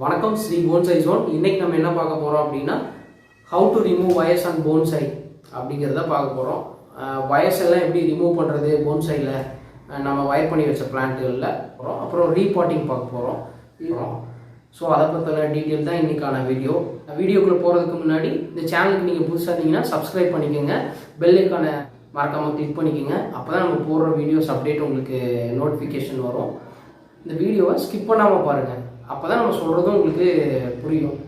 வணக்கம் SreeBonsaiZone. இன்னைக்கு நம்ம என்ன பார்க்க போறோம் அப்படின்னா how to remove wires on bonsai அப்படிங்கறத பார்க்க போறோம். wires எல்லாம் எப்படி ரிமூவ் பண்றது bonsaiல நம்ம வயர் பண்ணி வச்ச பிளான்ட்கள்ல அப்புறம் ரீபாட்டிங் பார்க்க போறோம். ஸோ அதை பற்றின டீட்டெயில் தான் இன்றைக்கான வீடியோக்குள்ளே போகிறதுக்கு முன்னாடி இந்த சேனலுக்கு நீங்கள் புதுசாக இருந்தீங்கன்னா சப்ஸ்கிரைப் பண்ணிக்கோங்க, பெல் ஐக்கானை மறக்காமல் கிளிக் பண்ணிக்கோங்க. அப்போ தான் நம்ம போடுற வீடியோஸ் அப்டேட் உங்களுக்கு நோட்டிஃபிகேஷன் வரும். இந்த வீடியோவை ஸ்கிப் பண்ணாமல் பாருங்கள், அப்போ தான் நம்ம சொல்கிறதும் உங்களுக்கு புரியும்.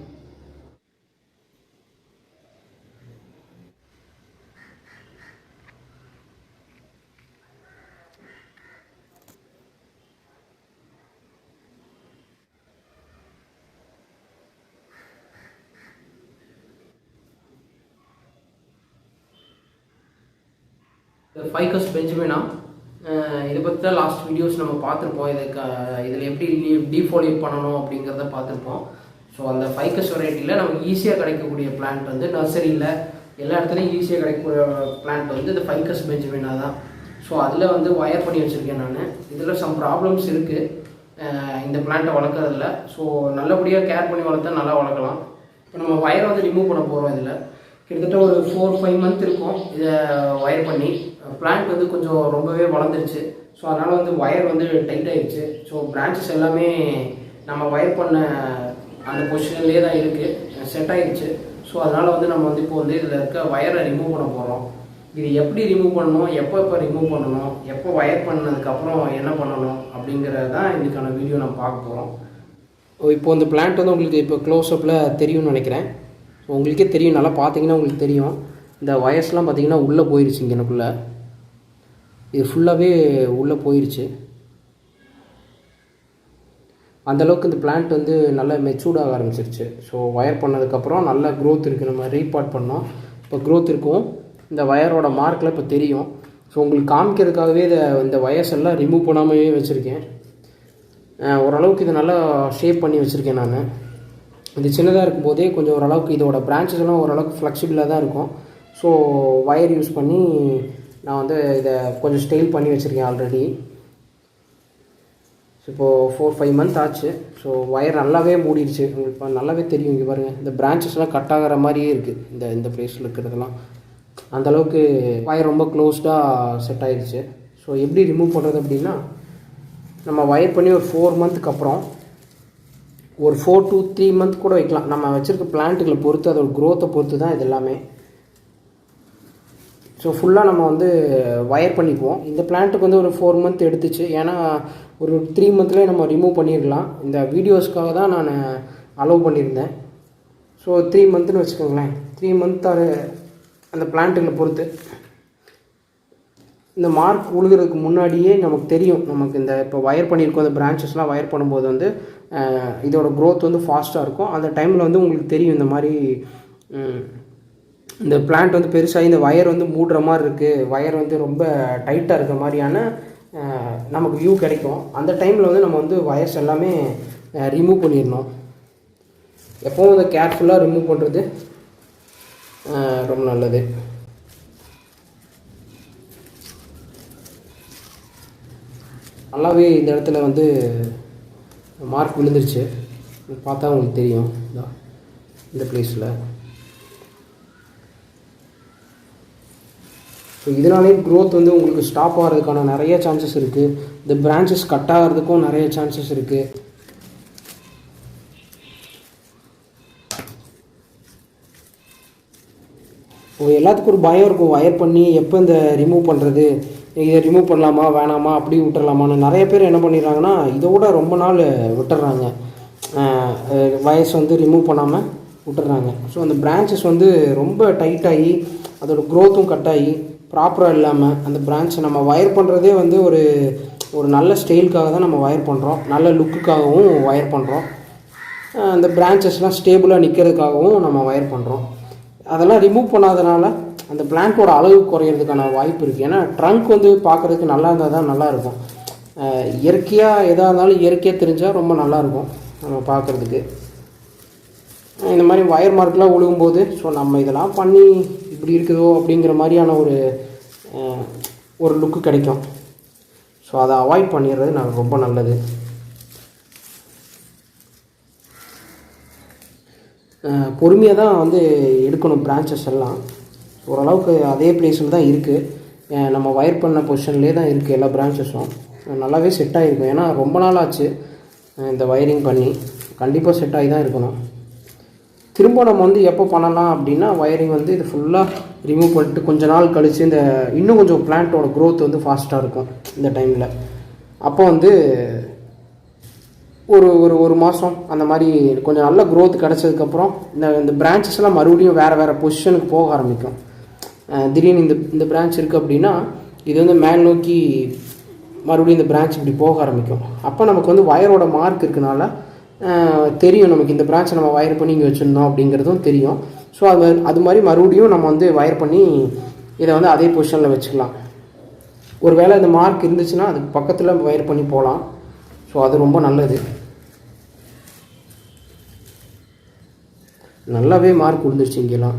Ficus Benjamina இதை பற்றி தான் லாஸ்ட் வீடியோஸ் நம்ம பார்த்துருப்போம். இதில் எப்படி டீஃபாலியேட் பண்ணணும் அப்படிங்கிறத பார்த்துருப்போம். ஸோ அந்த ஃபைக்கஸ் வெரைட்டியில் நமக்கு ஈஸியாக கிடைக்கக்கூடிய பிளான்ட் வந்து நர்சரியில் எல்லா இடத்துலையும் ஈஸியாக கிடைக்கக்கூடிய பிளான்ட் வந்து இந்த Ficus Benjamina தான். ஸோ அதில் வந்து வயர் பண்ணி வச்சுருக்கேன் நான். இதில் சம் ப்ராப்ளம்ஸ் இருக்குது இந்த பிளான்ட்டை வளர்க்குறதில்ல. ஸோ நல்லபடியாக கேர் பண்ணி வளர்த்தா நல்லா வளர்க்கலாம். இப்போ நம்ம வயரை வந்து ரிமூவ் பண்ண போகிறோம். இதில் கிட்டத்தட்ட ஒரு 4-5 மந்த் இருக்கும் இதை வயர் பண்ணி. பிளான்ட் வந்து கொஞ்சம் ரொம்பவே வளர்ந்துருச்சு. ஸோ அதனால் வந்து வயர் வந்து டைட் ஆகிடுச்சு. ஸோ பிரான்ச்சஸ் எல்லாமே நம்ம வயர் பண்ண அந்த பொசிஷன்லேயே தான் இருக்குது, செட் ஆகிடுச்சு. ஸோ அதனால் வந்து நம்ம வந்து இப்போ வந்து இதில் இருக்க வயரை ரிமூவ் பண்ண போகிறோம். இது எப்படி ரிமூவ் பண்ணணும், எப்போ ரிமூவ் பண்ணணும், எப்போ வயர் பண்ணதுக்கப்புறம் என்ன பண்ணணும் அப்படிங்கிறது தான் இன்றைக்கான வீடியோ நம்ம பார்க்க போகிறோம். இப்போ இந்த பிளான்ட் வந்து உங்களுக்கு இப்போ க்ளோஸ்அப்பில் தெரியும்னு நினைக்கிறேன். உங்களுக்கே தெரியும், நல்லா பார்த்தீங்கன்னா உங்களுக்கு தெரியும். இந்த வயர்ஸ்லாம் பார்த்தீங்கன்னா உள்ளே போயிடுச்சு. இங்கே எனக்குள்ளே இது ஃபுல்லாகவே உள்ளே போயிடுச்சு. அந்தளவுக்கு இந்த பிளான்ட் வந்து நல்லா மெச்சூர்டாக ஆரம்பிச்சிருச்சு. ஸோ வயர் பண்ணதுக்கப்புறம் நல்ல க்ரோத் இருக்குது. நம்ம ரீபாட் பண்ணோம், இப்போ க்ரோத் இருக்கும். இந்த வயரோட மார்க்கில் இப்போ தெரியும். ஸோ உங்களுக்கு காமிக்கிறதுக்காகவே இந்த வயர்ஸ் எல்லாம் ரிமூவ் பண்ணாமவே வச்சுருக்கேன். ஓரளவுக்கு இதை நல்லா ஷேப் பண்ணி வச்சுருக்கேன் நான். இது சின்னதாக இருக்கும்போதே கொஞ்சம் ஓரளவுக்கு இதோட பிரான்ச்சஸ் எல்லாம் ஓரளவுக்கு ஃப்ளெக்சிபிளாக தான் இருக்கும். ஸோ வயர் யூஸ் பண்ணி நான் வந்து இதை கொஞ்சம் ஸ்டைல் பண்ணி வச்சுருக்கேன் ஆல்ரெடி. ஸோ இப்போது 4-5 மந்த் ஆச்சு. ஸோ வயர் நல்லாவே மூடிடுச்சு. உங்களுக்கு இப்போ நல்லாவே தெரியும். இங்கே பாருங்கள், இந்த பிரான்ச்சஸ்லாம் கட் ஆகிற மாதிரியே இருக்குது. இந்த பிளேஸில் இருக்கிறதெல்லாம் அந்தளவுக்கு வயர் ரொம்ப க்ளோஸ்டாக செட் ஆகிடுச்சு. ஸோ எப்படி ரிமூவ் பண்ணுறது அப்படின்னா, நம்ம வயர் பண்ணி ஒரு 4 மந்த்துக்கு அப்புறம் ஒரு 4 to 3 மந்த் கூட வைக்கலாம். நம்ம வச்சுருக்க பிளான்ட்டுகளை பொறுத்து, அதோட க்ரோத்தை பொறுத்து தான் இது எல்லாமே. ஸோ ஃபுல்லாக நம்ம வந்து வயர் பண்ணிக்குவோம். இந்த பிளான்ட்டுக்கு வந்து ஒரு 4 மந்த் எடுத்துச்சு. ஏன்னா ஒரு 3 மந்த்லேயே நம்ம ரிமூவ் பண்ணிடலாம். இந்த வீடியோஸ்க்காக தான் நான் அலோவ் பண்ணியிருந்தேன். ஸோ 3 மந்த்னு வச்சுக்கோங்களேன். 3 மந்த் அந்த பிளான்ட்டுகளை பொறுத்து. இந்த மார்க் உழுகிறதுக்கு முன்னாடியே நமக்கு தெரியும். நமக்கு இந்த இப்போ வயர் பண்ணியிருக்கோம், அந்த பிரான்ச்சஸ்லாம் வயர் பண்ணும்போது வந்து இதோட க்ரோத் வந்து ஃபாஸ்ட்டாக இருக்கும். அந்த டைமில் வந்து உங்களுக்கு தெரியும் இந்த மாதிரி இந்த பிளான்ட் வந்து பெருசாகி இந்த வயர் வந்து மூடுற மாதிரி இருக்குது, வயர் வந்து ரொம்ப டைட்டாக இருக்கிற மாதிரியான நமக்கு வியூ கிடைக்கும். அந்த டைமில் வந்து நம்ம வந்து வயர்ஸ் எல்லாமே ரிமூவ் பண்ணிடணும். எப்போவும் வந்து கேர்ஃபுல்லாக ரிமூவ் பண்ணுறது ரொம்ப நல்லது. நல்லாவே இந்த இடத்துல வந்து மார்க் விழுந்துருச்சு. பார்த்தா உங்களுக்கு தெரியும் இந்த பிளேஸில். ஸோ இதனாலே க்ரோத் வந்து உங்களுக்கு ஸ்டாப் ஆகிறதுக்கான நிறைய சான்சஸ் இருக்குது. இந்த பிரான்ச்சஸ் கட் ஆகிறதுக்கும் நிறைய சான்சஸ் இருக்குது. எல்லாத்துக்கும் ஒரு பயம் இருக்கும், வயர் பண்ணி எப்போ இந்த ரிமூவ் பண்ணுறது, இதை ரிமூவ் பண்ணலாமா வேணாமா அப்படி விட்டுறலாமான்னு. நிறைய பேர் என்ன பண்ணிடுறாங்கன்னா இதோட ரொம்ப நாள் விட்டுறாங்க, வயர்ஸ் வந்து ரிமூவ் பண்ணாமல் விட்டுறாங்க. ஸோ அந்த பிரான்ச்சஸ் வந்து ரொம்ப டைட்டாகி அதோட க்ரோத்தும் கட் ஆகி ப்ராப்பராக இல்லாமல் அந்த பிரான்ச்சை நம்ம வயர் பண்ணுறதே வந்து ஒரு நல்ல ஸ்டைலுக்காக தான் நம்ம வயர் பண்ணுறோம், நல்ல லுக்குக்காகவும் வயர் பண்ணுறோம். அந்த பிரான்ச்சஸ்லாம் ஸ்டேபிளாக நிற்கிறதுக்காகவும் நம்ம வயர் பண்ணுறோம். அதெல்லாம் ரிமூவ் பண்ணாதனால அந்த பிளான்ட்டோட அளவு குறையிறதுக்கான வாய்ப்பு இருக்குது. ஏன்னா ட்ரங்க் வந்து பார்க்குறதுக்கு நல்லா இருந்தால் தான் நல்லாயிருக்கும். இயற்கையாக எதாக இருந்தாலும் இயற்கையாக தெரிஞ்சால் ரொம்ப நல்லாயிருக்கும் நம்ம பார்க்குறதுக்கு. இந்த மாதிரி வயர் மார்க்கெலாம் விழுகும்போது ஸோ நம்ம இதெல்லாம் பண்ணி இப்படி இருக்குதோ அப்படிங்கிற மாதிரியான ஒரு லுக்கு கிடைக்கும். ஸோ அதை அவாய்ட் பண்ணிடுறது நான் ரொம்ப நல்லது. பொறுமையாக தான் வந்து எடுக்கணும். பிரான்ச்சஸ் எல்லாம் ஓரளவுக்கு அதே பிளேஸில் தான் இருக்குது. நம்ம வயர் பண்ண பொசிஷன்லேயே தான் இருக்குது எல்லா பிரான்ச்சஸும். நல்லாவே செட் ஆகிருக்கும். ஏன்னா ரொம்ப நாள் ஆச்சு இந்த வயரிங் பண்ணி. கண்டிப்பாக செட் ஆகி தான் இருக்கணும். திரும்ப நம்ம வந்து எப்போ பண்ணலாம் அப்படின்னா, வயரிங் வந்து இது ஃபுல்லாக ரிமூவ் பண்ணிட்டு கொஞ்ச நாள் கழித்து இந்த இன்னும் கொஞ்சம் பிளான்ட்டோட க்ரோத் வந்து ஃபாஸ்ட்டாக இருக்கும் இந்த டைமில். அப்போ வந்து ஒரு மாதம் அந்த மாதிரி கொஞ்சம் நல்ல க்ரோத் கிடச்சதுக்கப்புறம் இந்த பிரான்ச்சஸ்லாம் மறுபடியும் வேறு பொசிஷனுக்கு போக ஆரம்பிக்கும். திடீர்னு இந்த பிரான்ச் இருக்குது அப்படின்னா இது வந்து மேல் நோக்கி மறுபடியும் இந்த பிரான்ச் இப்படி போக ஆரம்பிக்கும். அப்போ நமக்கு வந்து வயரோட மார்க் இருக்கனால தெரியும் நமக்கு இந்த பிரான்ச்சை நம்ம வயர் பண்ணி இங்கே வச்சுருந்தோம் அப்படிங்கிறதும் தெரியும். ஸோ அது மாதிரி மறுபடியும் நம்ம வந்து வயர் பண்ணி இதை வந்து அதே பொசிஷனில் வச்சுக்கலாம். ஒரு வேளை இந்த மார்க் இருந்துச்சுன்னா அதுக்கு பக்கத்தில் வயர் பண்ணி போகலாம். ஸோ அது ரொம்ப நல்லது. நல்லாவே மார்க் விழுந்துருச்சு. இங்கெல்லாம்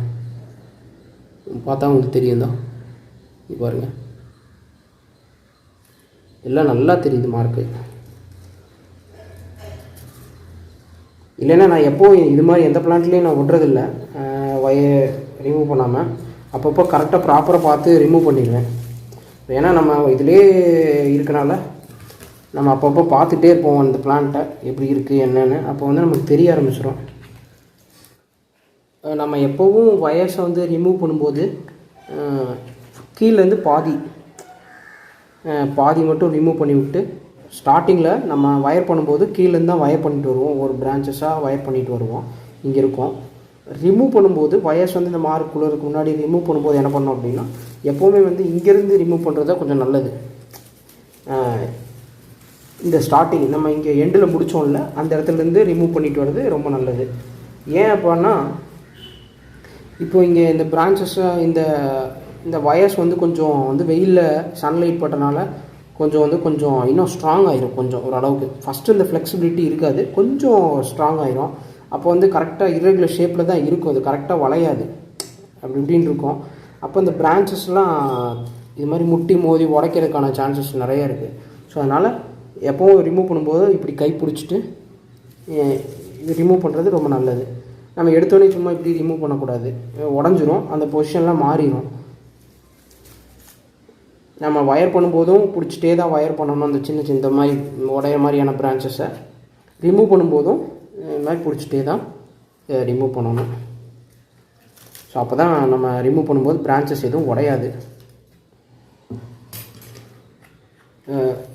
பார்த்தா உங்களுக்கு தெரியும் தான், பாருங்கள், எல்லாம் நல்லா தெரியுது மார்க்கு. இல்லைன்னா நான் எப்போவும் இது மாதிரி எந்த பிளான்ட்லேயும் நான் விட்றதில்ல. ரிமூவ் பண்ணாமல் அப்பப்போ கரெக்டாக ப்ராப்பராக பார்த்து ரிமூவ் பண்ணிடுவேன். ஏன்னா நம்ம இதிலே இருக்கனால நம்ம அப்பப்போ பார்த்துட்டே இருப்போம் அந்த பிளான்ட்டை எப்படி இருக்குது என்னென்னு. அப்போ வந்து நமக்கு தெரிய ஆரம்பிச்சிடும். நம்ம எப்போவும் வயர்ஸை வந்து ரிமூவ் பண்ணும்போது கீழேருந்து பாதி மட்டும் ரிமூவ் பண்ணி விட்டு ஸ்டார்டிங்கில் நம்ம வயர் பண்ணும்போது கீழேருந்து தான் வயர் பண்ணிட்டு வருவோம். ஒரு பிரான்ச்சஸாக வயர் பண்ணிட்டு வருவோம். இங்கே இருக்கும். ரிமூவ் பண்ணும்போது வயர்ஸ் வந்து இந்த மார்க் குள்ளருக்கு முன்னாடி ரிமூவ் பண்ணும்போது என்ன பண்ணோம் அப்படின்னா, எப்போவுமே வந்து இங்கேருந்து ரிமூவ் பண்ணுறது தான் கொஞ்சம் நல்லது. இந்த ஸ்டார்டிங் நம்ம இங்கே எண்டில் முடித்தோம்ல அந்த இடத்துலேருந்து ரிமூவ் பண்ணிட்டு வர்றது ரொம்ப நல்லது. ஏன் அப்படின்னா, இப்போ இங்கே இந்த பிரான்ச்சஸை இந்த வயர்ஸ் வந்து கொஞ்சம் வந்து வெயிலில் சன்லைட் பட்டனால கொஞ்சம் இன்னும் ஸ்ட்ராங் ஆகிரும். கொஞ்சம் ஓரளவுக்கு ஃபஸ்ட்டு இந்த ஃப்ளெக்சிபிலிட்டி இருக்காது, கொஞ்சம் ஸ்ட்ராங் ஆகிரும். அப்போ வந்து கரெக்டாக இர்ரெகுலர் ஷேப்பில் தான் இருக்கும். அது கரெக்டாக வளையாது, அப்படி இப்படின்னு இருக்கும். அப்போ இந்த பிரான்ச்சஸ்லாம் இது மாதிரி முட்டி மோதி உடைக்கிறதுக்கான சான்சஸ் நிறையா இருக்குது. ஸோ அதனால் எப்போவும் ரிமூவ் பண்ணும்போது இப்படி கை பிடிச்சிட்டு இது ரிமூவ் பண்ணுறது ரொம்ப நல்லது. நம்ம எடுத்தோடனே சும்மா இப்படி ரிமூவ் பண்ணக்கூடாது, உடஞ்சிரும், அந்த பொசிஷன்லாம் மாறிடும். நம்ம வயர் பண்ணும்போதும் பிடிச்சிட்டே தான் வயர் பண்ணணும். அந்த சின்ன இந்த மாதிரி உடைய மாதிரியான பிரான்ச்சஸை ரிமூவ் பண்ணும்போதும் இந்த மாதிரி பிடிச்சிட்டே தான் ரிமூவ் பண்ணணும். ஸோ அப்போ தான் நம்ம ரிமூவ் பண்ணும்போது பிரான்ச்சஸ் எதுவும் உடையாது.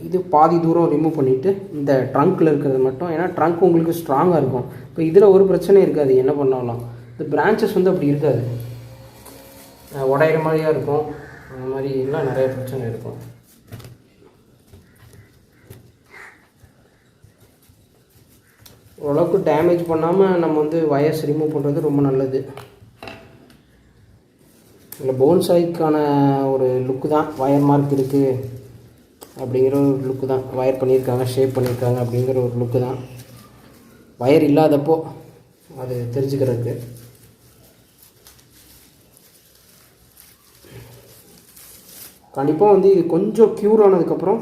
இது பாதி தூரம் ரிமூவ் பண்ணிவிட்டு இந்த ட்ரங்க்கில் இருக்கிறது மட்டும், ஏன்னா ட்ரங்க் உங்களுக்கு ஸ்ட்ராங்காக இருக்கும். இப்போ இதில் ஒரு பிரச்சனை இருக்காது என்ன பண்ணாலும். இந்த பிரான்ச்சஸ் வந்து அப்படி இருக்காது, உடையிற மாதிரியாக இருக்கும். அந்த மாதிரி எல்லாம் நிறைய பிரச்சனை இருக்கும். ஓரளவுக்கு டேமேஜ் பண்ணாமல் நம்ம வந்து வயர்ஸ் ரிமூவ் பண்ணுறது ரொம்ப நல்லது. இல்லை போன்சாய்க்கான ஒரு லுக்கு தான் வயர் மார்க் இருக்குது அப்படிங்கிற ஒரு லுக்கு தான். வயர் பண்ணியிருக்காங்க, ஷேப் பண்ணியிருக்காங்க அப்படிங்கிற ஒரு லுக்கு தான். வயர் இல்லாதப்போ அது தெரிஞ்சுக்கிறதுக்கு. கண்டிப்பாக வந்து இது கொஞ்சம் க்யூர் ஆனதுக்கப்புறம்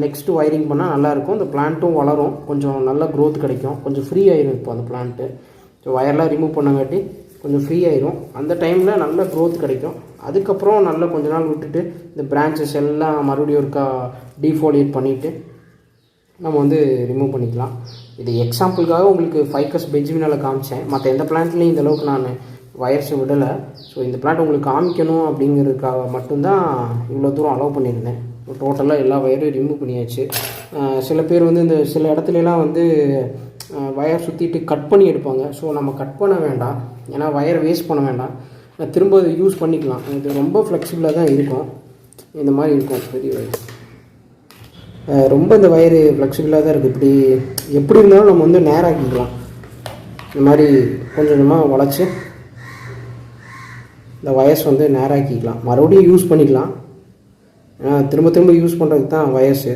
நெக்ஸ்ட்டு வயரிங் பண்ணால் நல்லாயிருக்கும். இந்த பிளான்ட்டும் வளரும், கொஞ்சம் நல்ல க்ரோத் கிடைக்கும், கொஞ்சம் ஃப்ரீ ஆயிரும். இப்போ அந்த பிளான்ட்டு ஸோ வயர்லாம் ரிமூவ் பண்ணங்காட்டி கொஞ்சம் ஃப்ரீ ஆயிரும். அந்த டைமில் நல்ல க்ரோத் கிடைக்கும். அதுக்கப்புறம் நல்லா கொஞ்ச நாள் விட்டுட்டு இந்த பிரான்ச்சஸ் எல்லாம் மறுபடியும் ஒருக்கா டீஃபோலியேட் பண்ணிவிட்டு நம்ம வந்து ரிமூவ் பண்ணிக்கலாம். இது எக்ஸாம்பிளுக்காக உங்களுக்கு ஃபைக்கஸ் பெஞ்சமினாவில் காமிச்சேன். மற்ற எந்த பிளான்ட்லேயும் இந்தளவுக்கு நான் வயர்ஸை விடலை. ஸோ இந்த பிளான்ட் உங்களுக்கு காமிக்கணும் அப்படிங்கிறதுக்காக மட்டும்தான் இவ்வளோ தூரம் அலோவ் பண்ணியிருந்தேன். டோட்டலாக எல்லா வயரும் ரிமூவ் பண்ணியாச்சு. சில பேர் வந்து இந்த சில இடத்துலலாம் வந்து வயர் சுற்றிட்டு கட் பண்ணி எடுப்பாங்க. ஸோ நம்ம கட் பண்ண வேண்டாம், ஏன்னா வயரை வேஸ்ட் பண்ண வேண்டாம், திரும்ப யூஸ் பண்ணிக்கலாம். இது ரொம்ப ஃப்ளெக்சிபிளாக தான் இருக்கும். இந்த மாதிரி இருக்கும் பெரிய வயர். ரொம்ப இந்த வயரு ஃப்ளெக்சிபிளாக தான் இருக்குது. இப்படி எப்படி இருந்தாலும் நம்ம வந்து நேராக்கிக்கலாம். இந்த மாதிரி கொஞ்சம் கொஞ்சமாக வளைச்சி இந்த வயர்ஸ் வந்து நேராக்கிக்கலாம், மறுபடியும் யூஸ் பண்ணிக்கலாம். திரும்ப திரும்ப யூஸ் பண்ணுறதுக்கு தான் வயர்ஸு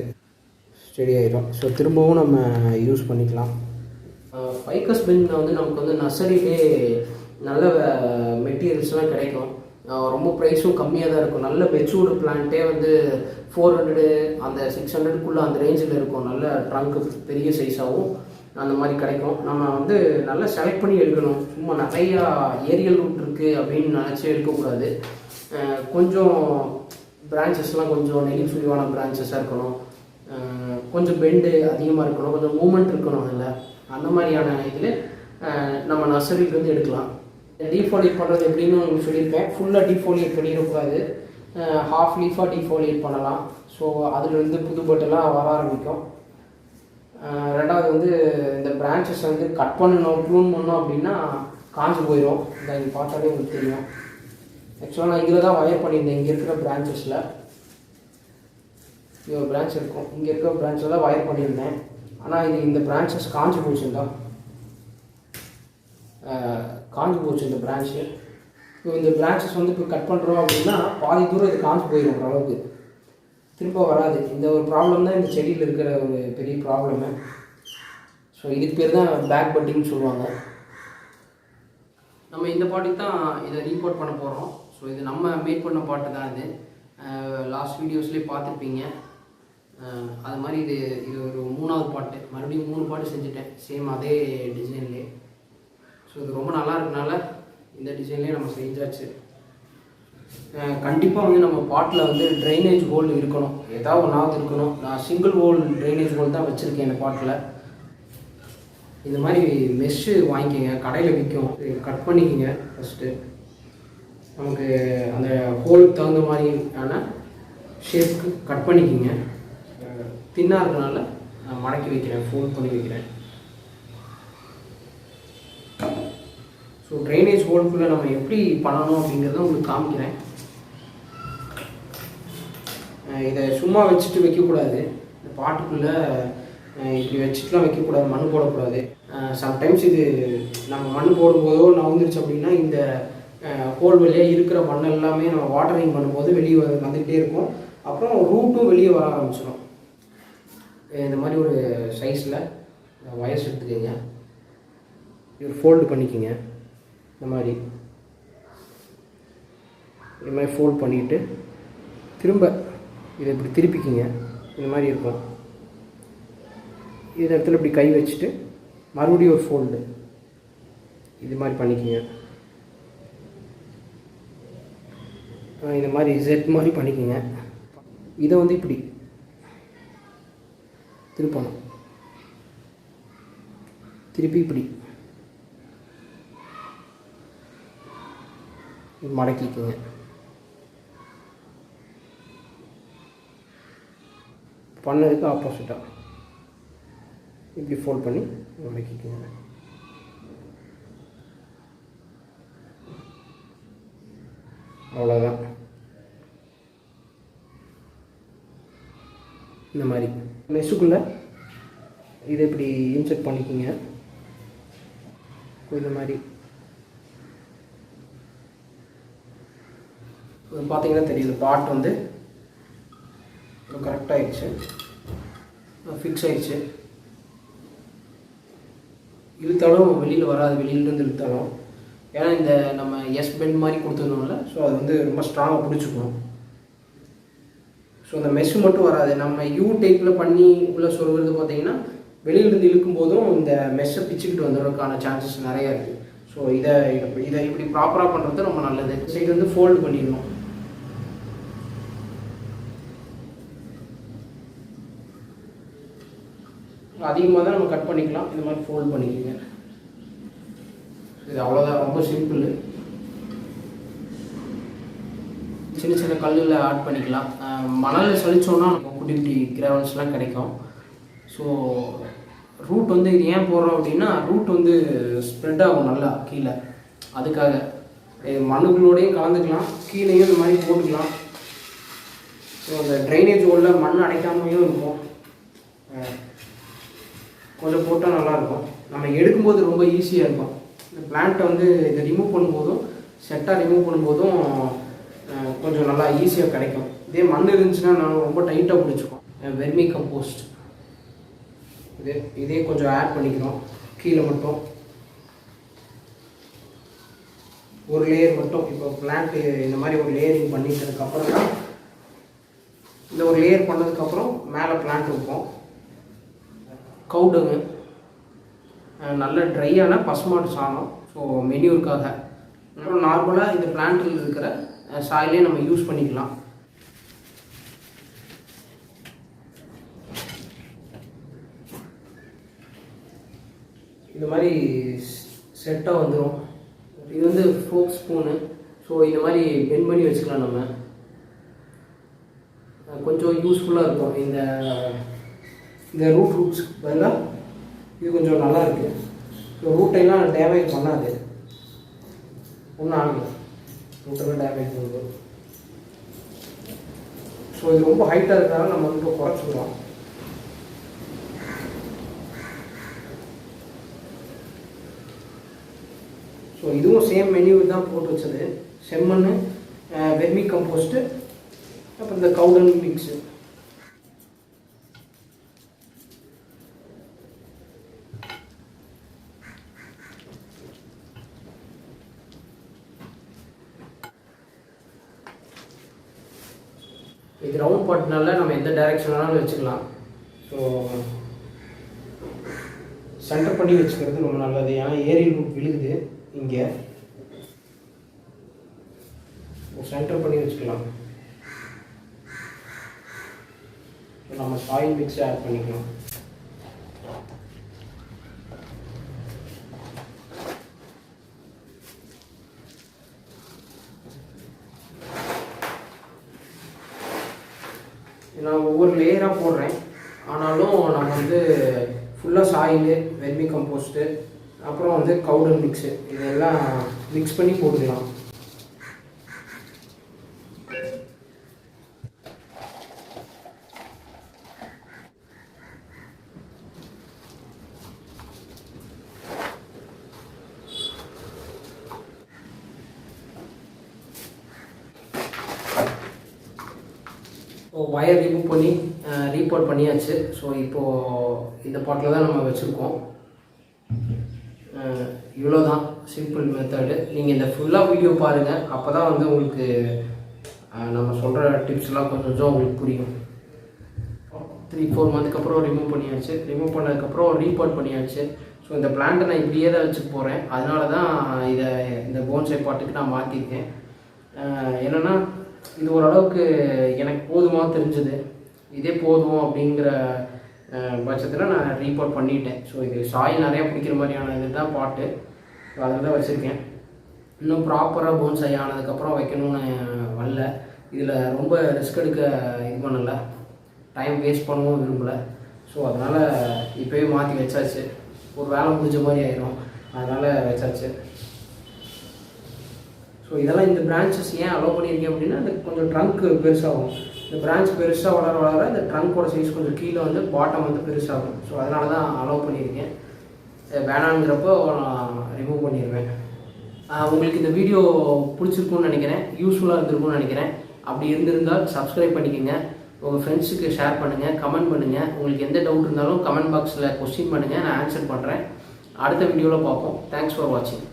ஸ்டெடி ஆகிடும். ஸோ திரும்பவும் நம்ம யூஸ் பண்ணிக்கலாம். ஃபைக்கஸ் பெஞ்சில் வந்து நமக்கு வந்து நர்சரியிலே நல்ல மெட்டீரியல்ஸ்லாம் கிடைக்கும். ரொம்ப ப்ரைஸும் கம்மியாக தான் இருக்கும். நல்ல மெச்சூர்டு பிளான்ட்டே வந்து 400 அந்த 600க்குள்ளே அந்த ரேஞ்சில் இருக்கும். நல்ல ட்ரங்க்கு பெரிய சைஸாகவும் அந்த மாதிரி கிடைக்கும். நம்ம வந்து நல்லா செலக்ட் பண்ணி எடுக்கணும். சும்மா நிறையா ஏரியல் ரூட் இருக்குது அப்படின்னு நினச்சி எடுக்கக்கூடாது. கொஞ்சம் பிரான்ச்சஸ்லாம் கொஞ்சம் நெகிழ்ச்சியான பிரான்ச்சஸாக இருக்கணும், கொஞ்சம் பெண்டு அதிகமாக இருக்கணும், கொஞ்சம் மூமெண்ட் இருக்கணும் அதில். அந்த மாதிரியான இதில் நம்ம நர்சரியிலேருந்து எடுக்கலாம். டீஃபாலியேட் பண்ணுறது எப்படின்னு உங்களுக்கு சொல்லியிருப்பேன். ஃபுல்லாக டீஃபாலியேட் பண்ணிடக்கூடாது, ஹாஃப் லீஃபாக டீஃபாலியேட் பண்ணலாம். ஸோ அதுலேருந்து புது பட்டெல்லாம் வர ஆரம்பிக்கும். ரெண்டாவது வந்து இந்த பிரான்ச்சஸ் வந்து கட் பண்ணணும், ப்ரூன் பண்ணணும் அப்படின்னா காஞ்சி போயிடும். இதை இங்கே பார்த்தாலே உங்களுக்கு தெரியும். ஆக்சுவலாக நான் இதில் தான் வயர் பண்ணியிருந்தேன். இங்கே இருக்கிற பிரான்ச்சஸில் இங்கே ஒரு பிரான்ச் இருக்கும், இங்கே இருக்கிற பிரான்ச்சில் தான் வயர் பண்ணியிருந்தேன். ஆனால் இது இந்த பிரான்ச்சஸ் காஞ்சி போச்சுருந்தா காஞ்சி போச்சு இந்த பிரான்ச்சு. இப்போ இந்த பிரான்ச்சஸ் வந்து இப்போ கட் பண்ணுறோம் அப்படின்னா பாதி தூரம் இது காஞ்சி போயிடும், ஓரளவுக்கு திரும்ப வராது. இந்த ஒரு ப்ராப்ளம் தான் இந்த செடியில் இருக்கிற ஒரு பெரிய ப்ராப்ளமு. ஸோ இதுக்கு பேர் தான் பேக் பட்டிங்னு சொல்லுவாங்க. நம்ம இந்த பாட்டுக்கு தான் இதை ரீபோர்ட் பண்ண போகிறோம். ஸோ இது நம்ம மேக் பண்ண பாட்டு தான். இது லாஸ்ட் வீடியோஸ்லேயே பார்த்துருப்பீங்க. அது மாதிரி இது ஒரு 3வது பாட்டு, மறுபடியும் 3 பாட்டு செஞ்சுட்டேன் சேம் அதே டிசைன்லேயே. ஸோ இது ரொம்ப நல்லா இருக்கனால இந்த டிசைன்லேயே நம்ம செஞ்சாச்சு. கண்டிப்பாக வந்து நம்ம பாட்டில் வந்து ட்ரைனேஜ் ஹோல் இருக்கணும், ஏதாவது ஒன்றாவது இருக்கணும். நான் சிங்கிள் ஹோல் ட்ரைனேஜ் ஹோல் தான் வச்சுருக்கேன் இந்த பாட்டில். இந்த மாதிரி மெஷ்ஷு வாங்கிக்கோங்க, கடையில் விற்கும். கட் பண்ணிக்கோங்க ஃபஸ்ட்டு. நமக்கு அந்த ஹோலுக்கு தகுந்த மாதிரியான ஷேப்புக்கு கட் பண்ணிக்கோங்க. தின்னாக இருக்கனால நான் மடக்கி வைக்கிறேன், ஃபோல்ட் பண்ணி வைக்கிறேன். ஸோ ட்ரைனேஜ் ஹோல்குள்ளே நம்ம எப்படி பண்ணணும் அப்படிங்கிறத உங்களுக்கு காமிக்கிறேன். இதை சும்மா வச்சுட்டு வைக்கக்கூடாது, இந்த பாட்டுக்குள்ளே இப்படி வச்சுட்டுலாம் வைக்கக்கூடாது, மண் போடக்கூடாது. சம்டைம்ஸ் இது நம்ம மண் போடும்போதோ நவுந்துருச்சு அப்படின்னா இந்த ஹோல் வழியாக இருக்கிற மண் எல்லாமே நம்ம வாட்டரிங் பண்ணும்போது வெளியே வந்துக்கிட்டே இருக்கும். அப்புறம் ரூட்டும் வெளியே வர ஆரம்பிச்சிடும். இந்த மாதிரி ஒரு சைஸில் வயர்ஸ் எடுத்துக்கோங்க, இது ஃபோல்டு பண்ணிக்கோங்க. இந்த மாதிரி ஃபோல்ட் பண்ணிவிட்டு திரும்ப இதை இப்படி திருப்பிக்கிங்க. இந்த மாதிரி இருக்கும். இந்த இடத்துல இப்படி கை வச்சுட்டு மறுபடியும் ஒரு ஃபோல்டு இது மாதிரி பண்ணிக்கோங்க. இந்த மாதிரி செட் மாதிரி பண்ணிக்கோங்க. இதை வந்து இப்படி திருப்பணும், திருப்பி இப்படி மடக்கிக்குங்க. பண்ணதுக்கு ஆப்போசிட்டாக இப்படி ஃபோல்ட் பண்ணி மடக்கிக்குங்க. அவ்வளோதான். இந்த மாதிரி மெஸ்ஸுக்குள்ளே இதை இப்படி இன்செர்ட் பண்ணிக்கோங்க. இந்த மாதிரி பார்த்தீங்கன்னா தெரியுது, பாட் வந்து கரெக்டாக ஆயிடுச்சு, ஃபிக்ஸ் ஆயிடுச்சு. இழுத்தாலும் வெளியில் வராது, வெளியிலேருந்து இழுத்தாலும். ஏன்னா இந்த நம்ம பெண்ட் மாதிரி கொடுத்துருந்தோம்ல, ஸோ அது வந்து ரொம்ப ஸ்ட்ராங்காக பிடிச்சிக்கணும். ஸோ அந்த மெஷ் மட்டும் வராது. நம்ம யூ டைப்பில் பண்ணி உள்ள சொல்கிறது பார்த்தீங்கன்னா வெளியிலேருந்து இழுக்கும் போதும் இந்த மெஷ்ஷை பிச்சுக்கிட்டு வந்துடுறதுக்கான சான்சஸ் நிறையா இருக்குது. ஸோ இதை இப்படி ப்ராப்பராக பண்ணுறது ரொம்ப நல்லது. சைடு வந்து ஃபோல்டு பண்ணிடணும். அதிகமாக தான் நம்ம கட் பண்ணிக்கலாம், இந்த மாதிரி ஃபோல்ட் பண்ணிக்கோங்க. இது அவ்வளோதான், ரொம்ப சிம்பிள். சின்ன சின்ன கல்லில் ஆட் பண்ணிக்கலாம். மணலில் சளிச்சோன்னா குட்டி குட்டி கிராவல்ஸ்லாம் கிடைக்கும். ஸோ ரூட் வந்து இது ஏன் போடுறோம் அப்படின்னா ரூட் வந்து ஸ்ப்ரெட் ஆகும் நல்லா கீழே. அதுக்காக மண்ணுகளோடையும் கலந்துக்கலாம், கீழேயும் இந்த மாதிரி போட்டுக்கலாம். ஸோ அந்த ட்ரைனேஜ் ஹோலில் மண் அடைக்காமையும் இருக்கும். கொஞ்சம் போட்டால் நல்லாயிருக்கும். நம்ம எடுக்கும்போது ரொம்ப ஈஸியாக இருக்கும். இந்த பிளான்ட்டை வந்து இதை ரிமூவ் பண்ணும்போதும் செட்டாக ரிமூவ் பண்ணும்போதும் கொஞ்சம் நல்லா ஈஸியாக கிடைக்கும். இதே மண் இருந்துச்சுன்னா நான் ரொம்ப டைட்டாக பிடிச்சிக்கும். வெர்மி கம்போஸ்ட் இதே கொஞ்சம் ஆட் பண்ணிக்கிறோம். கீழே மட்டும் ஒரு லேயர் மட்டும். இப்போ பிளான்ட்டு இந்த மாதிரி ஒரு லேயரிங் பண்ணிட்டதுக்கப்புறம் தான் இந்த ஒரு லேயர் பண்ணதுக்கப்புறம் மேலே பிளான்ட் வைப்போம். கவுடுங்க நல்ல ட்ரையான பசுமாட்டு சாணம். ஸோ மெனியூருக்காக. அப்புறம் நார்மலாக இந்த பிளான்ட்டில் இருக்கிற சாயிலே நம்ம யூஸ் பண்ணிக்கலாம். இந்த மாதிரி செட்டாக வந்துடும். இது வந்து ஃபோக் ஸ்பூனு. ஸோ இந்த மாதிரி பெண்ட் பண்ணி வச்சுக்கலாம். நம்ம கொஞ்சம் யூஸ்ஃபுல்லாக இருக்கும். இந்த ரூட்ஸ் பதிலாக இது கொஞ்சம் நல்லா இருக்குது. ஸோ ரூட்டையெல்லாம் டேமேஜ் பண்ணாது, ஒன்றும் ஆகலை. ரூட்டெல்லாம் டேமேஜ் பண்ணுது. ஸோ இது ரொம்ப ஹைட்டாக இருக்கிறதால நம்ம வந்து இப்போ குறைச்சிக்கலாம். ஸோ இதுவும் சேம் மெனு தான் போட்டு வச்சது. செம்மண், வெர்மி கம்போஸ்ட்டு, அப்புறம் இந்த கவுடன் மிக்ஸு. இது ரவுண்ட் பாட்னால நம்ம எந்த டைரெக்ஷனாலும் வச்சுக்கலாம். ஸோ சென்டர் பண்ணி வச்சுக்கிறது ரொம்ப நல்லது. ஏன்னா ஏரி ரூட் விழுகுது இங்கே. சென்டர் பண்ணி வச்சுக்கலாம். நம்ம சாயில் மிக்ஸ் ஆட் பண்ணிக்கலாம். நான் ஒவ்வொரு லேயராக போடுறேன். ஆனாலும் நம்ம வந்து ஃபுல்லாக சாயிலு, வெர்மி கம்போஸ்ட்டு, அப்புறம் வந்து கவுடன் மிக்ஸு இதெல்லாம் மிக்ஸ் பண்ணி போட்டுக்கலாம். ஒயர் ரிமூவ் பண்ணி ரீபோர்ட் பண்ணியாச்சு. ஸோ இப்போது இந்த பாட்டில் தான் நம்ம வச்சுருக்கோம். இவ்வளோ தான் சிம்பிள் மெத்தடு. நீங்கள் இந்த ஃபுல்லாக வீடியோ பாருங்கள். அப்போ தான் வந்து உங்களுக்கு நம்ம சொல்கிற டிப்ஸ்லாம் கொஞ்சம் உங்களுக்கு புரியும். 3-4 மந்த்துக்கு அப்புறம் ரிமூவ் பண்ணியாச்சு. ரிமூவ் பண்ணதுக்கப்புறம் ரீபோர்ட் பண்ணியாச்சு. ஸோ இந்த பிளான்ட்டை நான் இப்படியே தான் வச்சுக்க போகிறேன். அதனால தான் இந்த போன்சை பாட்டுக்கு நான் மாற்றிருக்கேன். என்னென்னா இது ஓரளவுக்கு எனக்கு போதுமாக தெரிஞ்சுது. இதே போதும் அப்படிங்கிற பட்சத்தில் நான் ரீபோர்ட் பண்ணிட்டேன். ஸோ இது சாயில் நிறையா பிடிக்கிற மாதிரியான இது தான் பாட்டு. ஸோ அதில் தான் வச்சுருக்கேன். இன்னும் ப்ராப்பராக போன்சை ஆனதுக்கப்புறம் வைக்கணும்னு வரல. இதில் ரொம்ப ரிஸ்க் எடுக்க இது பண்ணலை, டைம் வேஸ்ட் பண்ணவும் விரும்பலை. ஸோ அதனால் இப்போயே மாற்றி வச்சாச்சு. ஒரு வேலை முடிஞ்ச மாதிரி ஆயிடும், அதனால் வச்சாச்சு. ஸோ இதெல்லாம் இந்த பிரான்ச்சஸ் ஏன் அலோவ் பண்ணியிருக்கேன் அப்படின்னா, அந்த கொஞ்சம் ட்ரங்க் பெருசாகும். இந்த பிரான்ச் பெருசாக வளர இந்த ட்ரங்க்கோட சைஸ் கொஞ்சம் கீழே வந்து பாட்டம் வந்து பெருசாகும். ஸோ அதனால தான் அலோவ் பண்ணியிருக்கேன். வேணாங்கிறப்போ நான் ரிமூவ் பண்ணிடுவேன். உங்களுக்கு இந்த வீடியோ பிடிச்சிருக்குன்னு நினைக்கிறேன், யூஸ்ஃபுல்லாக இருந்திருக்கும்னு நினைக்கிறேன். அப்படி இருந்திருந்தால் சப்ஸ்கிரைப் பண்ணிக்கோங்க, உங்கள் ஃப்ரெண்ட்ஸுக்கு ஷேர் பண்ணுங்கள், கமெண்ட் பண்ணுங்கள். உங்களுக்கு எந்த டவுட் இருந்தாலும் கமெண்ட் பாக்ஸில் கொஸ்டின் பண்ணுங்கள், நான் ஆன்சர் பண்ணுறேன். அடுத்த வீடியோவில் பார்ப்போம். தேங்க்ஸ் ஃபார் வாட்சிங்.